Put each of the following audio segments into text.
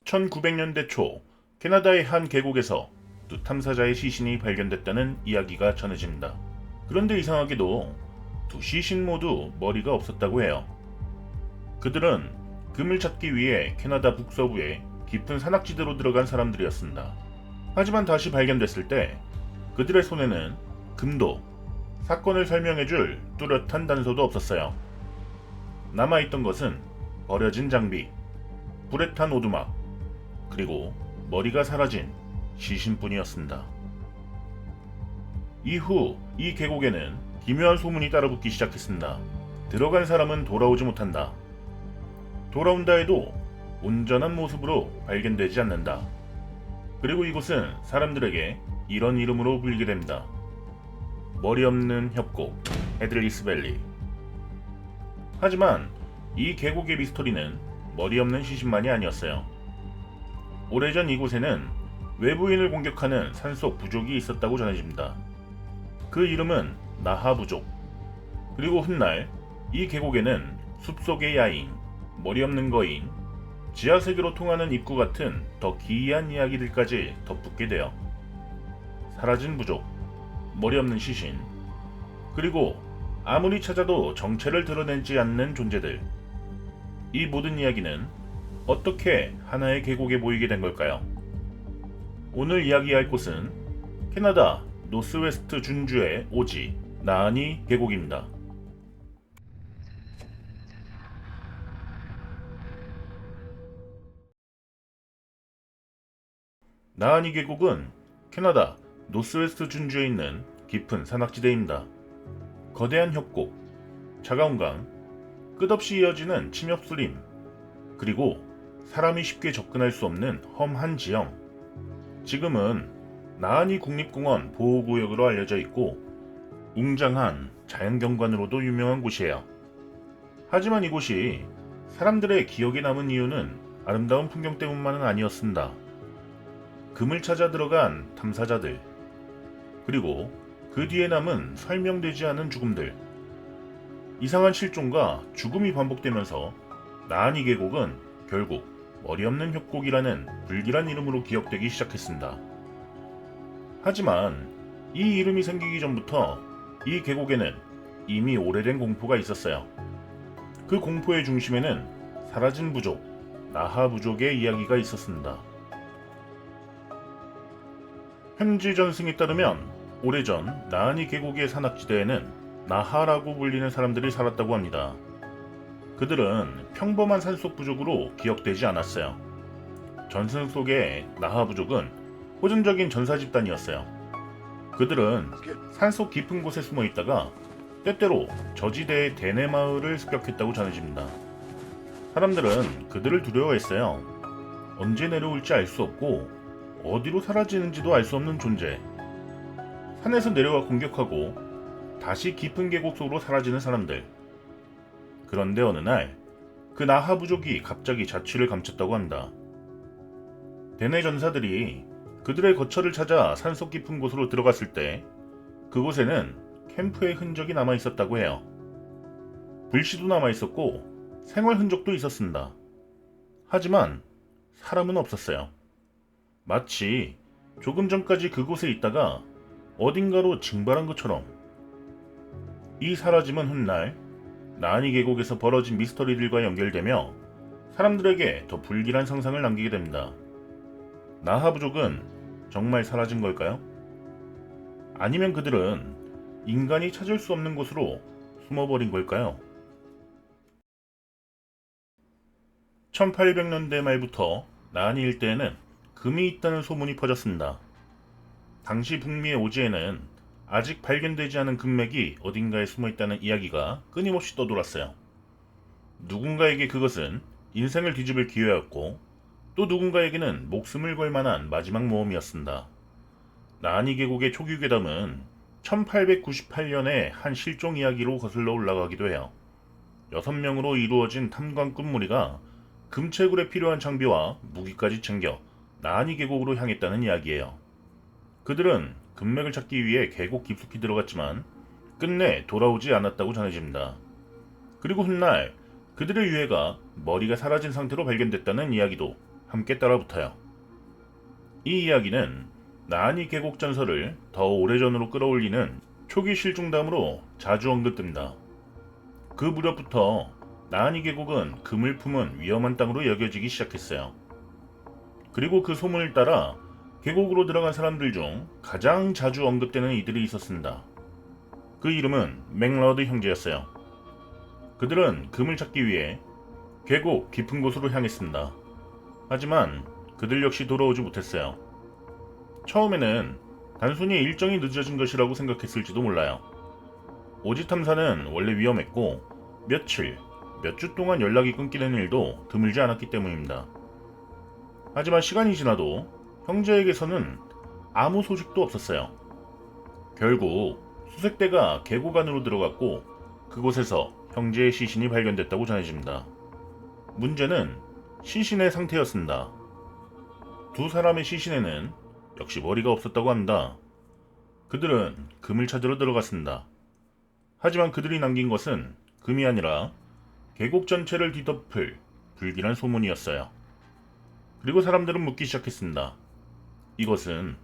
1900년대 초 캐나다의 한 계곡에서 두 탐사자의 시신이 발견됐다는 이야기가 전해집니다. 그런데 이상하게도 두 시신 모두 머리가 없었다고 해요. 그들은 금을 찾기 위해 캐나다 북서부의 깊은 산악지대로 들어간 사람들이었습니다. 하지만 다시 발견됐을 때 그들의 손에는 금도 사건을 설명해줄 뚜렷한 단서도 없었어요. 남아있던 것은 버려진 장비, 불에 탄 오두막, 그리고 머리가 사라진 시신뿐이었습니다. 이후 이 계곡에는 기묘한 소문이 따라붙기 시작했습니다. 들어간 사람은 돌아오지 못한다. 돌아온다 해도 온전한 모습으로 발견되지 않는다. 그리고 이곳은 사람들에게 이런 이름으로 불리게 됩니다. 머리 없는 협곡, 헤들리스 밸리. 하지만 이 계곡의 미스터리는 머리 없는 시신만이 아니었어요. 오래전 이곳에는 외부인을 공격하는 산속 부족이 있었다고 전해집니다. 그 이름은 나하 부족. 그리고 훗날 이 계곡에는 숲속의 야인, 머리 없는 거인, 지하세계로 통하는 입구 같은 더 기이한 이야기들까지 덧붙게 돼요. 사라진 부족, 머리 없는 시신, 그리고 아무리 찾아도 정체를 드러내지 않는 존재들. 이 모든 이야기는 어떻게 하나의 계곡에 모이게 된 걸까요? 오늘 이야기할 곳은 캐나다 노스웨스트 준주의 오지 나하니 계곡입니다. 나하니 계곡은 캐나다 노스웨스트 준주에 있는 깊은 산악지대입니다. 거대한 협곡, 차가운 강, 끝없이 이어지는 침엽수림, 그리고 사람이 쉽게 접근할 수 없는 험한 지형. 지금은 나하니 국립공원 보호구역으로 알려져 있고 웅장한 자연경관으로도 유명한 곳이에요. 하지만 이곳이 사람들의 기억에 남은 이유는 아름다운 풍경 때문만은 아니었습니다. 금을 찾아 들어간 탐사자들, 그리고 그 뒤에 남은 설명되지 않은 죽음들. 이상한 실종과 죽음이 반복되면서 나하니 계곡은 결국 머리 없는 협곡이라는 불길한 이름으로 기억되기 시작했습니다. 하지만 이 이름이 생기기 전부터 이 계곡에는 이미 오래된 공포가 있었어요. 그 공포의 중심에는 사라진 부족, 나하 부족의 이야기가 있었습니다. 현지 전승에 따르면 오래전 나하니 계곡의 산악지대에는 나하라고 불리는 사람들이 살았다고 합니다. 그들은 평범한 산속 부족으로 기억되지 않았어요. 전승 속의 나하 부족은 호전적인 전사 집단이었어요. 그들은 산속 깊은 곳에 숨어 있다가 때때로 저지대의 대내 마을을 습격했다고 전해집니다. 사람들은 그들을 두려워했어요. 언제 내려올지 알 수 없고 어디로 사라지는지도 알 수 없는 존재. 산에서 내려와 공격하고 다시 깊은 계곡 속으로 사라지는 사람들. 그런데 어느 날 그 나하 부족이 갑자기 자취를 감췄다고 한다. 대내 전사들이 그들의 거처를 찾아 산속 깊은 곳으로 들어갔을 때 그곳에는 캠프의 흔적이 남아 있었다고 해요. 불씨도 남아 있었고 생활 흔적도 있었습니다. 하지만 사람은 없었어요. 마치 조금 전까지 그곳에 있다가 어딘가로 증발한 것처럼. 이 사라짐은 훗날 나하니 계곡에서 벌어진 미스터리들과 연결되며 사람들에게 더 불길한 상상을 남기게 됩니다. 나하 부족은 정말 사라진 걸까요? 아니면 그들은 인간이 찾을 수 없는 곳으로 숨어버린 걸까요? 1800년대 말부터 나하니 일대에는 금이 있다는 소문이 퍼졌습니다. 당시 북미의 오지에는 아직 발견되지 않은 금맥이 어딘가에 숨어 있다는 이야기가 끊임없이 떠돌았어요. 누군가에게 그것은 인생을 뒤집을 기회였고 또 누군가에게는 목숨을 걸 만한 마지막 모험이었습니다. 나하니 계곡의 초기 괴담은 1898년의 한 실종 이야기로 거슬러 올라가기도 해요. 6명으로 이루어진 탐관꾼 무리가 금채굴에 필요한 장비와 무기까지 챙겨 나하니 계곡으로 향했다는 이야기예요. 그들은 금맥을 찾기 위해 계곡 깊숙이 들어갔지만 끝내 돌아오지 않았다고 전해집니다. 그리고 훗날 그들의 유해가 머리가 사라진 상태로 발견됐다는 이야기도 함께 따라붙어요. 이 이야기는 나한이 계곡 전설을 더 오래전으로 끌어올리는 초기 실종담으로 자주 언급됩니다. 그 무렵부터 나한이 계곡은 금을 품은 위험한 땅으로 여겨지기 시작했어요. 그리고 그 소문을 따라 계곡으로 들어간 사람들 중 가장 자주 언급되는 이들이 있었습니다. 그 이름은 맥러드 형제였어요. 그들은 금을 찾기 위해 계곡 깊은 곳으로 향했습니다. 하지만 그들 역시 돌아오지 못했어요. 처음에는 단순히 일정이 늦어진 것이라고 생각했을지도 몰라요. 오지 탐사는 원래 위험했고 며칠, 몇 주 동안 연락이 끊기는 일도 드물지 않았기 때문입니다. 하지만 시간이 지나도 형제에게서는 아무 소식도 없었어요. 결국 수색대가 계곡 안으로 들어갔고 그곳에서 형제의 시신이 발견됐다고 전해집니다. 문제는 시신의 상태였습니다. 두 사람의 시신에는 역시 머리가 없었다고 합니다. 그들은 금을 찾으러 들어갔습니다. 하지만 그들이 남긴 것은 금이 아니라 계곡 전체를 뒤덮을 불길한 소문이었어요. 그리고 사람들은 묻기 시작했습니다. 이것은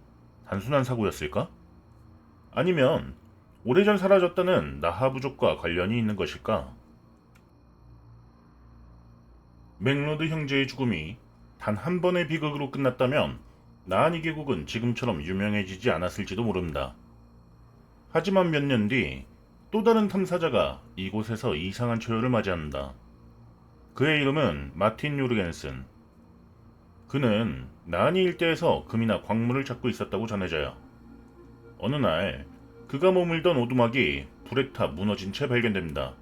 단순한 사고였을까? 아니면 오래전 사라졌다는 나하 부족과 관련이 있는 것일까? 맥로드 형제의 죽음이 단 한 번의 비극으로 끝났다면 나한이 계곡은 지금처럼 유명해지지 않았을지도 모릅니다. 하지만 몇 년 뒤 또 다른 탐사자가 이곳에서 이상한 초유를 맞이합니다. 그의 이름은 마틴 요르겐슨. 그는 나한이 일대에서 금이나 광물을 찾고 있었다고 전해져요. 어느 날 그가 머물던 오두막이 불에 타 무너진 채 발견됩니다.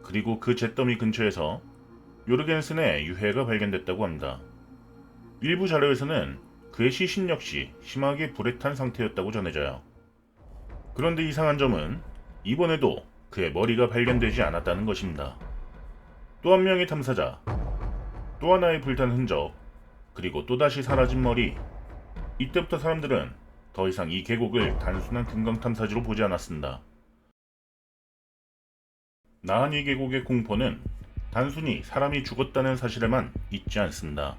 그리고 그 잿더미 근처에서 요르겐슨의 유해가 발견됐다고 합니다. 일부 자료에서는 그의 시신 역시 심하게 불에 탄 상태였다고 전해져요. 그런데 이상한 점은 이번에도 그의 머리가 발견되지 않았다는 것입니다. 또 한 명의 탐사자, 또 하나의 불탄 흔적, 그리고 또다시 사라진 머리. 이때부터 사람들은 더 이상 이 계곡을 단순한 금강 탐사지로 보지 않았습니다. 나한이 계곡의 공포는 단순히 사람이 죽었다는 사실에만 있지 않습니다.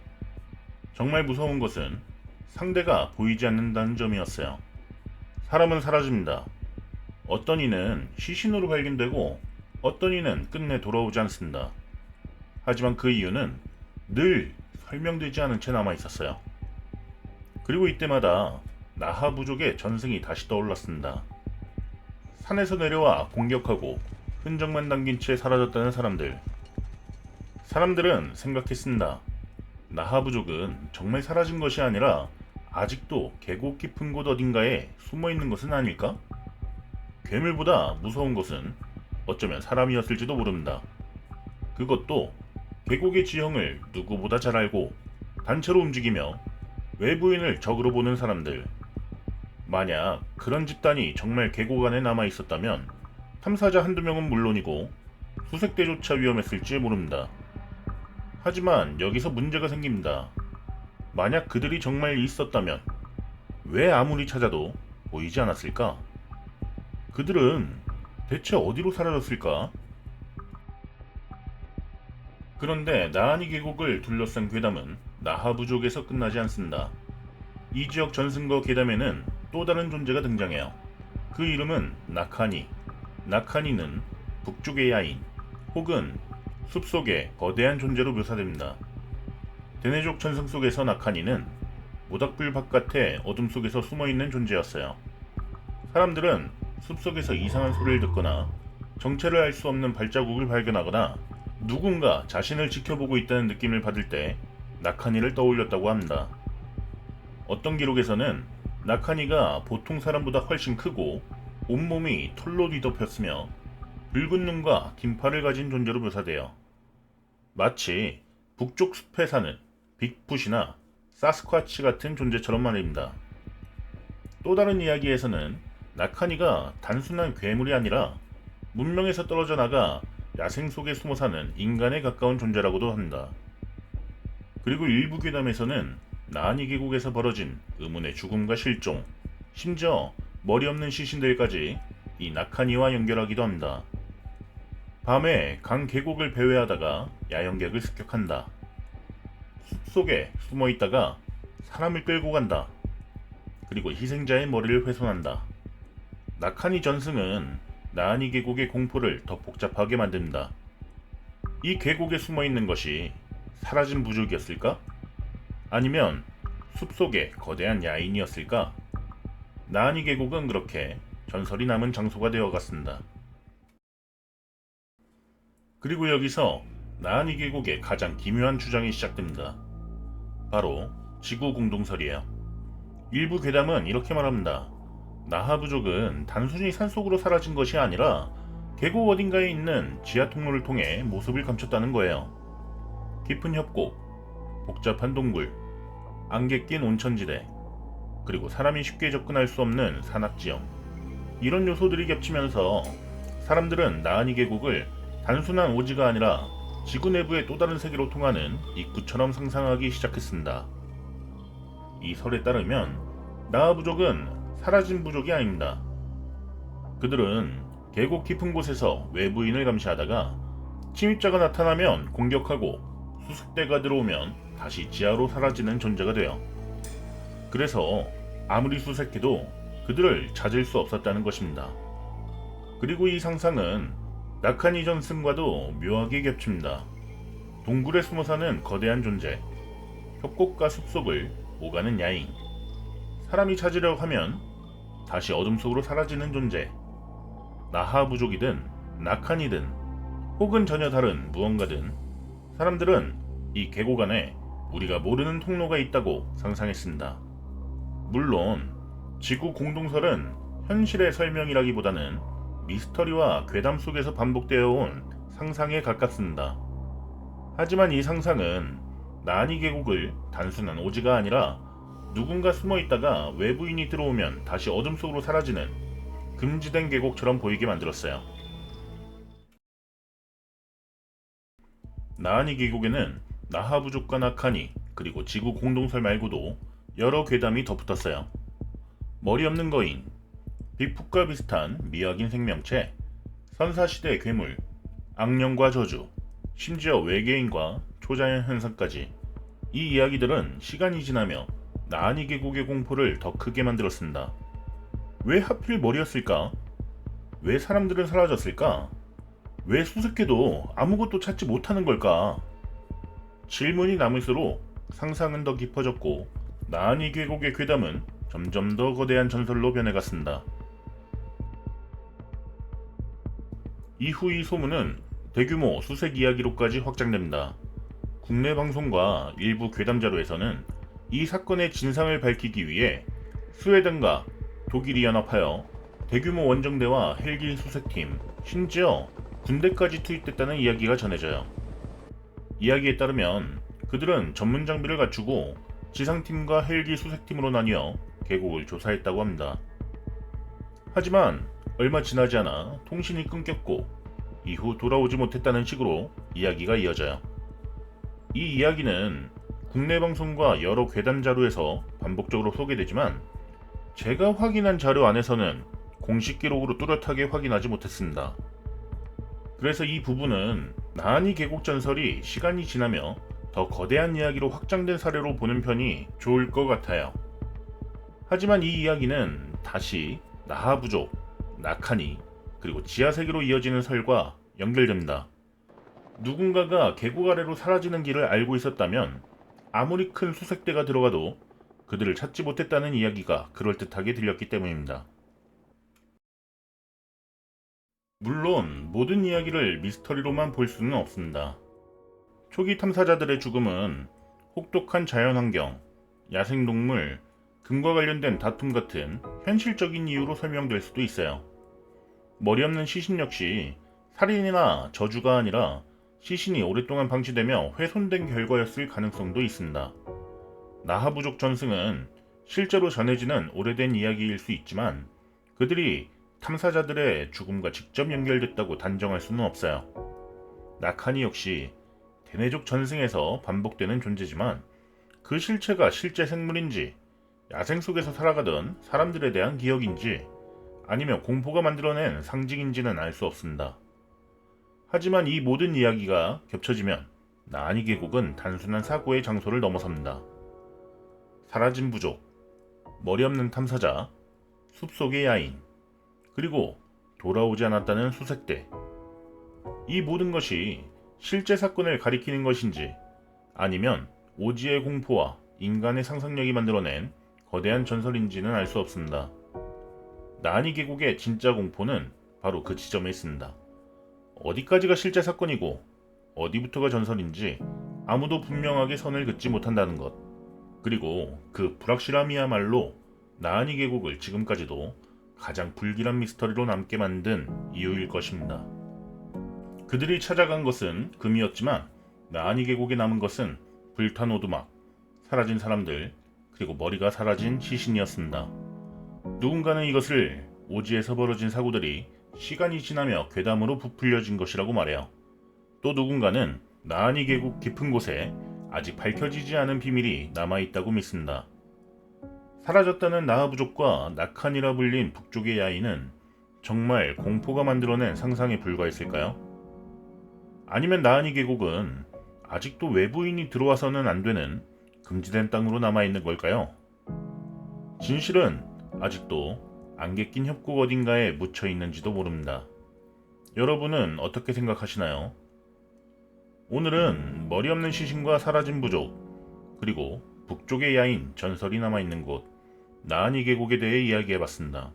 정말 무서운 것은 상대가 보이지 않는다는 점이었어요. 사람은 사라집니다. 어떤 이는 시신으로 발견되고 어떤 이는 끝내 돌아오지 않습니다. 하지만 그 이유는 늘 설명되지 않은 채 남아 있었어요. 그리고 이때마다 나하 부족의 전승이 다시 떠올랐습니다. 산에서 내려와 공격하고 흔적만 남긴 채 사라졌다는 사람들. 사람들은 생각했습니다. 나하 부족은 정말 사라진 것이 아니라 아직도 계곡 깊은 곳 어딘가에 숨어 있는 것은 아닐까? 괴물보다 무서운 것은 어쩌면 사람이었을지도 모릅니다. 그것도 계곡의 지형을 누구보다 잘 알고 단체로 움직이며 외부인을 적으로 보는 사람들. 만약 그런 집단이 정말 계곡 안에 남아 있었다면 탐사자 한두 명은 물론이고 수색대조차 위험했을지 모릅니다. 하지만 여기서 문제가 생깁니다. 만약 그들이 정말 있었다면 왜 아무리 찾아도 보이지 않았을까? 그들은 대체 어디로 사라졌을까? 그런데 나한이 계곡을 둘러싼 괴담은 나하 부족에서 끝나지 않습니다. 이 지역 전승거 괴담에는 또 다른 존재가 등장해요. 그 이름은 나카니. 나카니는 북쪽의 야인 혹은 숲속의 거대한 존재로 묘사됩니다. 데네족 전승 속에서 나카니는 모닥불 바깥의 어둠 속에서 숨어있는 존재였어요. 사람들은 숲속에서 이상한 소리를 듣거나 정체를 알 수 없는 발자국을 발견하거나 누군가 자신을 지켜보고 있다는 느낌을 받을 때 나카니를 떠올렸다고 합니다. 어떤 기록에서는 나카니가 보통 사람보다 훨씬 크고 온몸이 털로 뒤덮였으며 붉은 눈과 긴 팔을 가진 존재로 묘사돼요. 마치 북쪽 숲에 사는 빅풋이나 사스쿼치 같은 존재처럼 말입니다. 또 다른 이야기에서는 나카니가 단순한 괴물이 아니라 문명에서 떨어져 나가 야생 속에 숨어 사는 인간에 가까운 존재라고도 합니다. 그리고 일부 괴담에서는 나한이 계곡에서 벌어진 의문의 죽음과 실종, 심지어 머리 없는 시신들까지 이 나카니와 연결하기도 합니다. 밤에 강 계곡을 배회하다가 야영객을 습격한다. 숲속에 숨어 있다가 사람을 끌고 간다. 그리고 희생자의 머리를 훼손한다. 나카니 전승은 나하니 계곡의 공포를 더 복잡하게 만듭니다. 이 계곡에 숨어 있는 것이 사라진 부족이었을까? 아니면 숲속의 거대한 야인이었을까? 나하니 계곡은 그렇게 전설이 남은 장소가 되어갔습니다. 그리고 여기서 나하니 계곡의 가장 기묘한 주장이 시작됩니다. 바로 지구 공동설이에요. 일부 괴담은 이렇게 말합니다. 나하 부족은 단순히 산속으로 사라진 것이 아니라 계곡 어딘가에 있는 지하 통로를 통해 모습을 감췄다는 거예요. 깊은 협곡, 복잡한 동굴, 안개 낀 온천지대, 그리고 사람이 쉽게 접근할 수 없는 산악지형. 이런 요소들이 겹치면서 사람들은 나하니 계곡을 단순한 오지가 아니라 지구 내부의 또 다른 세계로 통하는 입구처럼 상상하기 시작했습니다. 이 설에 따르면 나하 부족은 사라진 부족이 아닙니다. 그들은 계곡 깊은 곳에서 외부인을 감시하다가 침입자가 나타나면 공격하고 수색대가 들어오면 다시 지하로 사라지는 존재가 돼요. 그래서 아무리 수색해도 그들을 찾을 수 없었다는 것입니다. 그리고 이 상상은 나카니 전승과도 묘하게 겹칩니다. 동굴에 숨어 사는 거대한 존재, 협곡과 숲속을 오가는 야인, 사람이 찾으려고 하면 다시 어둠 속으로 사라지는 존재, 나하 부족이든 나카니든 혹은 전혀 다른 무언가든 사람들은 이 계곡 안에 우리가 모르는 통로가 있다고 상상했습니다. 물론 지구 공동설은 현실의 설명이라기보다는 미스터리와 괴담 속에서 반복되어 온 상상에 가깝습니다. 하지만 이 상상은 나하니 계곡을 단순한 오지가 아니라 누군가 숨어 있다가 외부인이 들어오면 다시 어둠 속으로 사라지는 금지된 계곡처럼 보이게 만들었어요. 나하니 계곡에는 나하 부족과 나카니 그리고 지구 공동설 말고도 여러 괴담이 덧붙었어요. 머리 없는 거인, 빅풋과 비슷한 미확인 생명체, 선사시대 괴물, 악령과 저주, 심지어 외계인과 초자연 현상까지 이 이야기들은 시간이 지나며 나하니 계곡의 공포를 더 크게 만들었습니다. 왜 하필 머리였을까? 왜 사람들은 사라졌을까? 왜 수색해도 아무것도 찾지 못하는 걸까? 질문이 남을수록 상상은 더 깊어졌고 나하니 계곡의 괴담은 점점 더 거대한 전설로 변해갔습니다. 이후 이 소문은 대규모 수색 이야기로까지 확장됩니다. 국내 방송과 일부 괴담 자료에서는 이 사건의 진상을 밝히기 위해 스웨덴과 독일이 연합하여 대규모 원정대와 헬기 수색팀, 심지어 군대까지 투입됐다는 이야기가 전해져요. 이야기에 따르면 그들은 전문 장비를 갖추고 지상팀과 헬기 수색팀으로 나뉘어 계곡을 조사했다고 합니다. 하지만 얼마 지나지 않아 통신이 끊겼고 이후 돌아오지 못했다는 식으로 이야기가 이어져요. 이 이야기는 국내 방송과 여러 괴담 자료에서 반복적으로 소개되지만 제가 확인한 자료 안에서는 공식 기록으로 뚜렷하게 확인하지 못했습니다. 그래서 이 부분은 나하니 계곡 전설이 시간이 지나며 더 거대한 이야기로 확장된 사례로 보는 편이 좋을 것 같아요. 하지만 이 이야기는 다시 나하 부족, 나카니, 그리고 지하세계로 이어지는 설과 연결됩니다. 누군가가 계곡 아래로 사라지는 길을 알고 있었다면 아무리 큰 수색대가 들어가도 그들을 찾지 못했다는 이야기가 그럴듯하게 들렸기 때문입니다. 물론 모든 이야기를 미스터리로만 볼 수는 없습니다. 초기 탐사자들의 죽음은 혹독한 자연환경, 야생동물, 금과 관련된 다툼 같은 현실적인 이유로 설명될 수도 있어요. 머리 없는 시신 역시 살인이나 저주가 아니라 시신이 오랫동안 방치되며 훼손된 결과였을 가능성도 있습니다. 나하 부족 전승은 실제로 전해지는 오래된 이야기일 수 있지만 그들이 탐사자들의 죽음과 직접 연결됐다고 단정할 수는 없어요. 나카니 역시 대내족 전승에서 반복되는 존재지만 그 실체가 실제 생물인지 야생 속에서 살아가던 사람들에 대한 기억인지 아니면 공포가 만들어낸 상징인지는 알 수 없습니다. 하지만 이 모든 이야기가 겹쳐지면 나한이 계곡은 단순한 사고의 장소를 넘어섭니다. 사라진 부족, 머리 없는 탐사자, 숲속의 야인, 그리고 돌아오지 않았다는 수색대. 이 모든 것이 실제 사건을 가리키는 것인지 아니면 오지의 공포와 인간의 상상력이 만들어낸 거대한 전설인지는 알 수 없습니다. 나한이 계곡의 진짜 공포는 바로 그 지점에 있습니다. 어디까지가 실제 사건이고 어디부터가 전설인지 아무도 분명하게 선을 긋지 못한다는 것. 그리고 그 불확실함이야말로 나한이 계곡을 지금까지도 가장 불길한 미스터리로 남게 만든 이유일 것입니다. 그들이 찾아간 것은 금이었지만 나한이 계곡에 남은 것은 불탄 오두막, 사라진 사람들, 그리고 머리가 사라진 시신이었습니다. 누군가는 이것을 오지에서 벌어진 사고들이 시간이 지나며 괴담으로 부풀려진 것이라고 말해요. 또 누군가는 나한이 계곡 깊은 곳에 아직 밝혀지지 않은 비밀이 남아있다고 믿습니다. 사라졌다는 나하 부족과 낙한이라 불린 북쪽의 야인은 정말 공포가 만들어낸 상상에 불과했을까요? 아니면 나한이 계곡은 아직도 외부인이 들어와서는 안 되는 금지된 땅으로 남아있는 걸까요? 진실은 아직도 안개 낀 협곡 어딘가에 묻혀 있는지도 모릅니다. 여러분은 어떻게 생각하시나요? 오늘은 머리 없는 시신과 사라진 부족, 그리고 북쪽의 야인 전설이 남아있는 곳, 나한이 계곡에 대해 이야기해봤습니다.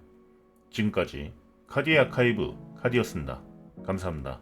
지금까지 카디의 아카이브 카디였습니다. 감사합니다.